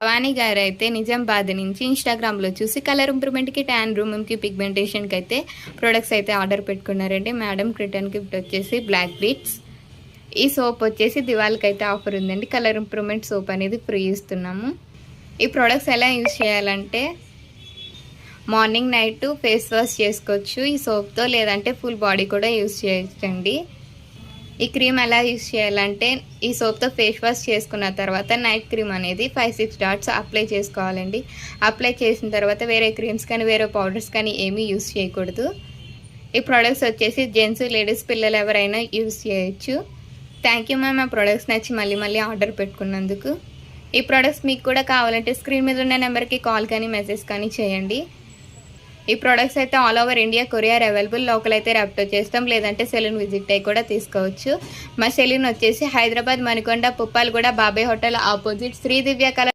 భవానీ గారు అయితే నిజామాబాద్ నుంచి ఇన్స్టాగ్రామ్లో చూసి కలర్ ఇంప్రూవ్మెంట్కి, ట్యాన్ రూమ్కి, పిగ్మెంటేషన్కి అయితే ప్రొడక్ట్స్ అయితే ఆర్డర్ పెట్టుకున్నారండి. మేడం రిటర్న్ గిఫ్ట్ వచ్చేసి బ్లాక్ బీట్స్. ఈ సోప్ వచ్చేసి దివాళికి అయితే ఆఫర్ ఉందండి. కలర్ ఇంప్రూవ్మెంట్ సోప్ అనేది ఫ్రీ ఇస్తున్నాము. ఈ ప్రొడక్ట్స్ ఎలా యూజ్ చేయాలంటే మార్నింగ్ నైట్ ఫేస్ వాష్ చేసుకోవచ్చు ఈ సోప్తో, లేదంటే ఫుల్ బాడీ కూడా యూజ్ చేయొచ్చండి. ఈ క్రీమ్ ఎలా యూజ్ చేయాలంటే ఈ సోప్తో ఫేస్ వాష్ చేసుకున్న తర్వాత నైట్ క్రీమ్ అనేది 5-6 డాట్స్ అప్లై చేసుకోవాలండి. అప్లై చేసిన తర్వాత వేరే క్రీమ్స్ కానీ వేరే పౌడర్స్ కానీ ఏమీ యూజ్ చేయకూడదు. ఈ ప్రొడక్ట్స్ వచ్చేసి జెంట్స్, లేడీస్, పిల్లలు ఎవరైనా యూజ్ చేయొచ్చు. థ్యాంక్ యూ మ్యామ్, ఆ ప్రొడక్ట్స్ నచ్చి మళ్ళీ ఆర్డర్ పెట్టుకున్నందుకు. ఈ ప్రొడక్ట్స్ మీకు కూడా కావాలంటే స్క్రీన్ మీద ఉన్న నెంబర్కి కాల్ కానీ మెసేజ్ కానీ చేయండి. ఈ ప్రొడక్ట్స్ అయితే all over India courier available. Local అయితే ర్యాప్టో చేస్తాం, లేదంటే సెలూన్ విజిట్ అయ్యి కూడా తీసుకోవచ్చు. మా సెలూన్ వచ్చేసి హైదరాబాద్, మణికొండ, పుప్పాలగూడ, బాబాయ్ హోటల్ ఆపోజిట్ శ్రీ దివ్య కళ